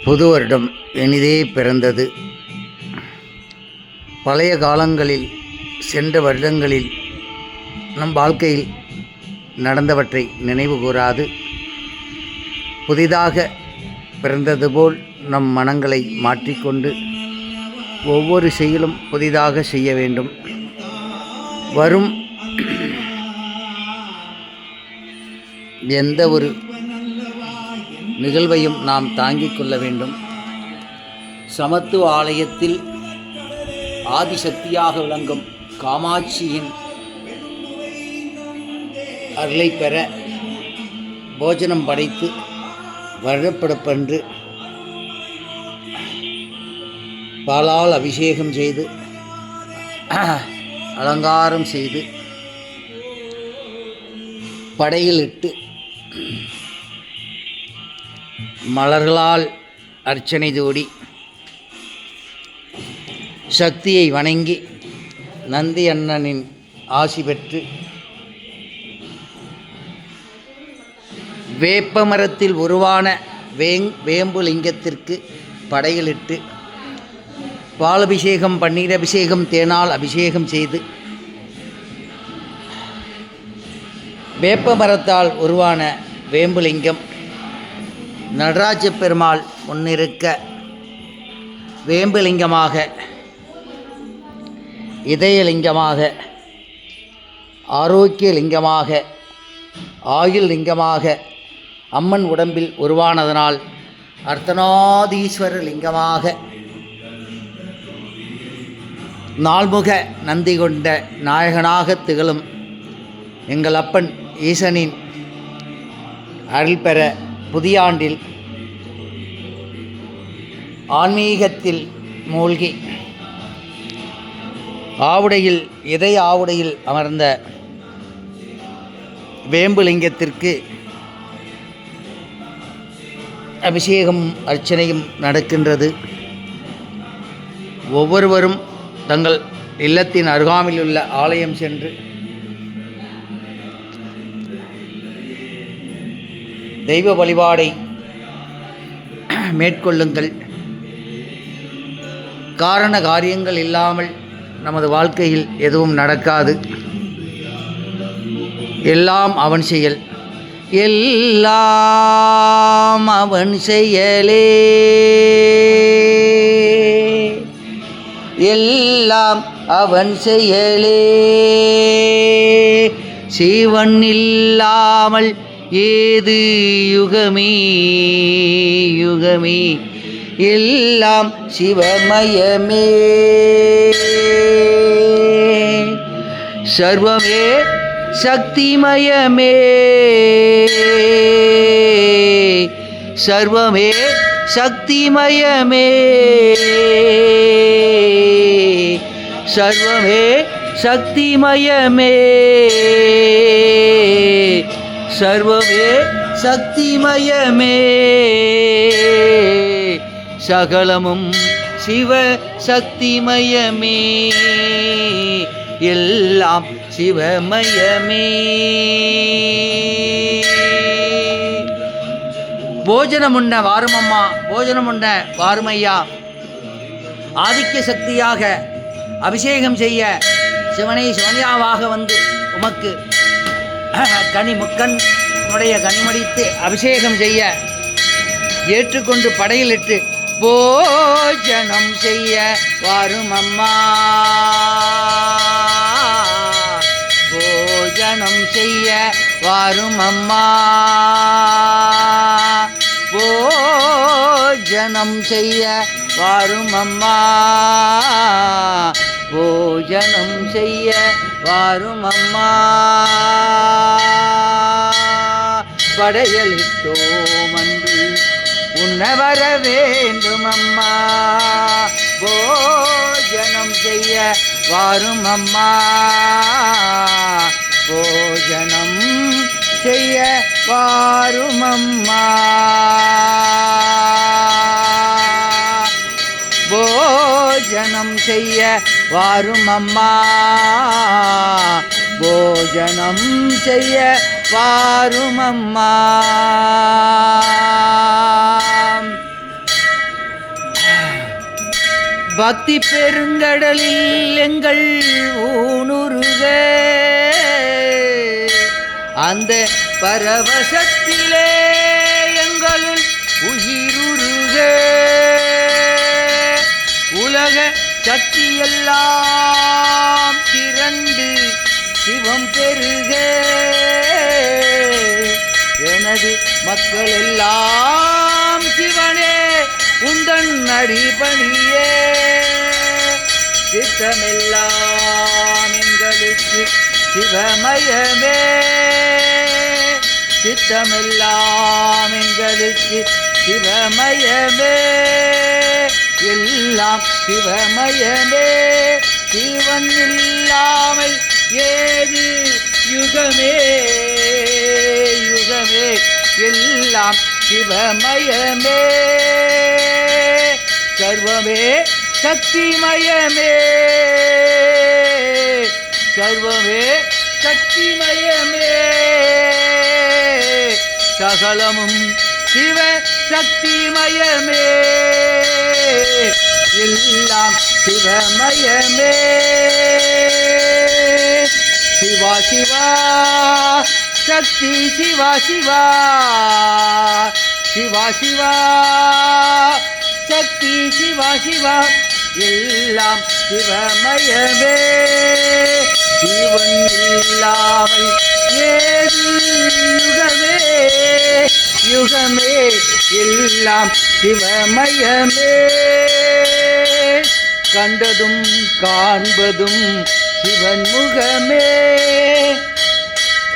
புது வருடம் இனிதே பிறந்தது. பழைய காலங்களில் சென்ற வருடங்களில் நம் வாழ்க்கையில் நடந்தவற்றை நினைவு கூறாது புதிதாக பிறந்தது போல் நம் மனங்களை மாற்றிக்கொண்டு ஒவ்வொரு செயலும் புதிதாக செய்ய வேண்டும். வரும் எந்த ஒரு நிகழ்வையும் நாம் தாங்கிக் கொள்ள வேண்டும். சமத்துவ ஆலயத்தில் ஆதிசக்தியாக விளங்கும் காமாட்சியின் அருளை பெற போஜனம் படைத்து வருடப்பிறப்பன்று பாலால் அபிஷேகம் செய்து அலங்காரம் செய்து படையில் இட்டு மலர்களால் அர்ச்சனை தூடி சக்தியை வணங்கி நந்தி அண்ணனின் ஆசி பெற்று வேப்பமரத்தில் உருவான வேம்பு லிங்கத்திற்கு படையிலிட்டு பாலபிஷேகம் பன்னீர் அபிஷேகம் தேனால் அபிஷேகம் செய்து வேப்பமரத்தால் உருவான வேம்புலிங்கம் நடராஜ பெருமாள் முன்னிருக்க வேம்புலிங்கமாக இதயலிங்கமாக ஆரோக்கிய லிங்கமாக ஆயுள் லிங்கமாக அம்மன் உடம்பில் உருவானதனால் அர்த்தநாதீஸ்வர லிங்கமாக நால்முக நந்தி கொண்ட நாயகனாக திகழும் எங்கள் அப்பன் ஈசனின் அருள் பெற புதிய ஆண்டில் ஆன்மீகத்தில் மூழ்கி ஆவுடையில் இதய ஆவுடையில் அமர்ந்த வேம்புலிங்கத்திற்கு அபிஷேகம் அர்ச்சனையும் நடக்கின்றது. ஒவ்வொருவரும் தங்கள் இல்லத்தின் அருகாமையில் உள்ள ஆலயம் சென்று தெய்வ வழிபாடை மேற்கொள்ளுங்கள். காரண காரியங்கள் இல்லாமல் நமது வாழ்க்கையில் எதுவும் நடக்காது. எல்லாம் அவன் செயல், எல்லாம் அவன் செயலே, எல்லாம் அவன் செயலே, சிவன் இல்லாமல் ஏது யுகமே யுகமே, எல்லாம் சிவமயமே, சர்வமே சக்திமயமே, சர்வமே சக்திமயமே, சர்வமே சக்திமயமே, சர்வமே சக்திமயமே, சகலமும் சிவ சக்திமயமே, எல்லாம் சிவமயமே. போஜனமுண்ண வாருமம்மா, போஜனமுண்ண வாருமையா. ஆதிக்க சக்தியாக அபிஷேகம் செய்ய சிவனை சிவனியாவாக வந்து உமக்கு முக்கனுடைய கனிமடித்து அபிஷேகம் செய்ய ஏற்றுக்கொண்டு படையிலிட்டு போஜனம் செய்ய வாருமம்மா, போஜனம் செய்ய வாருமம்மா, போஜனம் செய்ய வாருமம்மா, போஜனம் செய்ய வாருமம்மா. படையலிட்டோம் அன்று உண்ண வர வேண்டுமம்மா, போஜனம் செய்ய வாருமம்மா, போஜனம் செய்ய வாருமம்மா, போஜனம் செய்ய வாருமம்மா, போஜனம் செய்ய வாருமம்மா. பக்தி பெருங்கடலில் எங்கள் ஊனுருக அந்த பரவசத்திலே எங்களுள் உயிருருக உலக சக்தியெல்லாம் திரண்டு சிவம் பெருக எனது மக்கள் எல்லாம் சிவனே உந்தன் அடிபணியே சித்தமெல்லாம் எங்களுக்கு சிவமயமே சித்தமெல்லாம் எங்களுக்கு சிவமயமே எல்லாம் சிவமயமே சிவன் இல்லாமை ஏது யுகமே யுகமே எல்லாம் சிவமயமே சர்வமே சக்திமயமே சர்வமே சக்திமயமே சகலமும் சிவ சக்திமயமே எல்லாம் சிவமயமே சிவா சிவா சக்தி சிவா சிவா சிவா சிவா சக்தி சிவா சிவா எல்லாம் சிவமயமே சிவன் இல்லாமல் ஏது யுகமே யுகமே எல்லாம் சிவமயமே கண்டதும் காண்பதும் சிவன் முகமே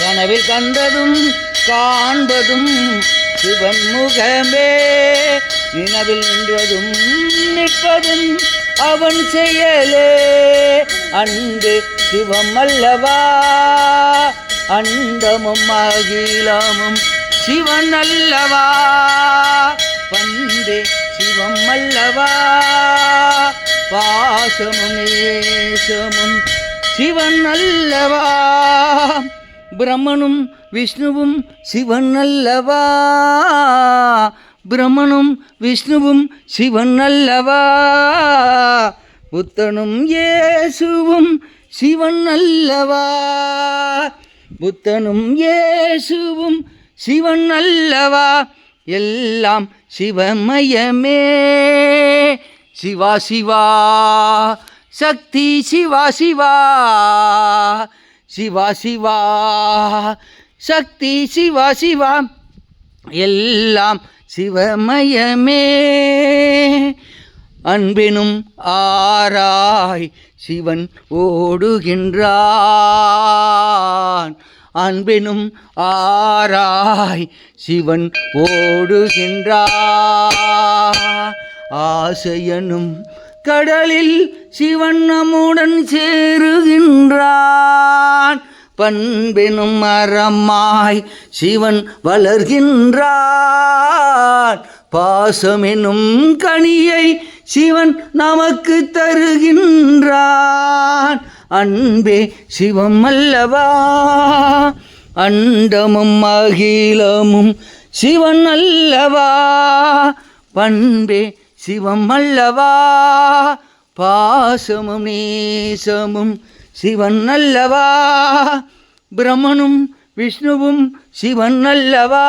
கனவில் கண்டதும் காண்பதும் சிவன் முகமே நினைவில் நின்றதும் நிற்பதும் அவன் செயலே அன்பு சிவம் அல்லவா அண்டமும் அகிலமும் சிவன் அல்லவா பண்டே சிவம் அல்லவா பாசமும் நேசமும் சிவன் அல்லவா பிரம்மனும் விஷ்ணுவும் சிவன் அல்லவா பிரம்மனும் விஷ்ணுவும் சிவன் அல்லவா புத்தனும் இயேசுவும் சிவன் அல்லவா புத்தனும் இயேசுவும் சிவன் அல்லவா எல்லாம் சிவமயமே சிவா சிவா சக்தி சிவா சிவா சிவா சிவா சக்தி சிவா சிவா எல்லாம் சிவமயமே அன்பெனும் ஆராய் சிவன் ஓடுகின்றான் அன்பெனும் ஆராய் சிவன் ஓடுகின்றான் ஆசையனும் கடலில் சிவன் நம்முடன் சேருகின்றான் பண்பெனும் மரமாய் சிவன் வளர்கின்றான் பாசமெனும் கனியை சிவன் நமக்கு தருகின்றான் அன்பே சிவம் அல்லவா அண்டமும் அகிலமும் சிவன் அல்லவா பண்பே சிவம் அல்லவா பாசமும் நேசமும் சிவன் அல்லவா பிரம்மனும் விஷ்ணுவும் சிவன் அல்லவா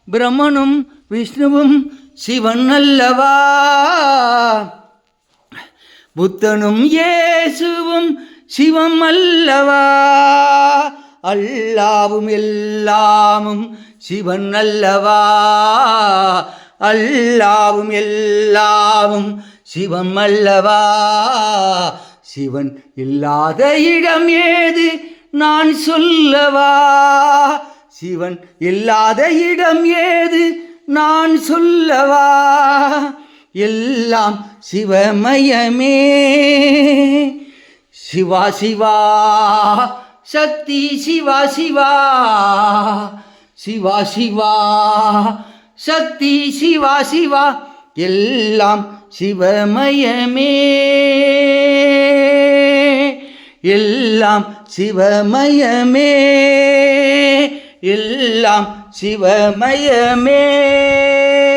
பிரம்மனும் விஷ்ணுவும் சிவன் அல்லவா புத்தனும் இயேசுவும் சிவம் அல்லவா அல்லாவும் எல்லாமும் சிவன் அல்லவா அல்லாவும் எல்லாமும் சிவம் அல்லவா சிவன் இல்லாத இடம் ஏது நான் சொல்லவா சிவன் இல்லாத இடம் ஏது நான் சொல்லவா எல்லாம் சிவமயமே சிவா சிவா சக்தி சிவா சிவா சிவா சிவா சக்தி சிவா சிவா எல்லாம் சிவமயமே எல்லாம் சிவமயமே எல்லாம் சிவமயமே.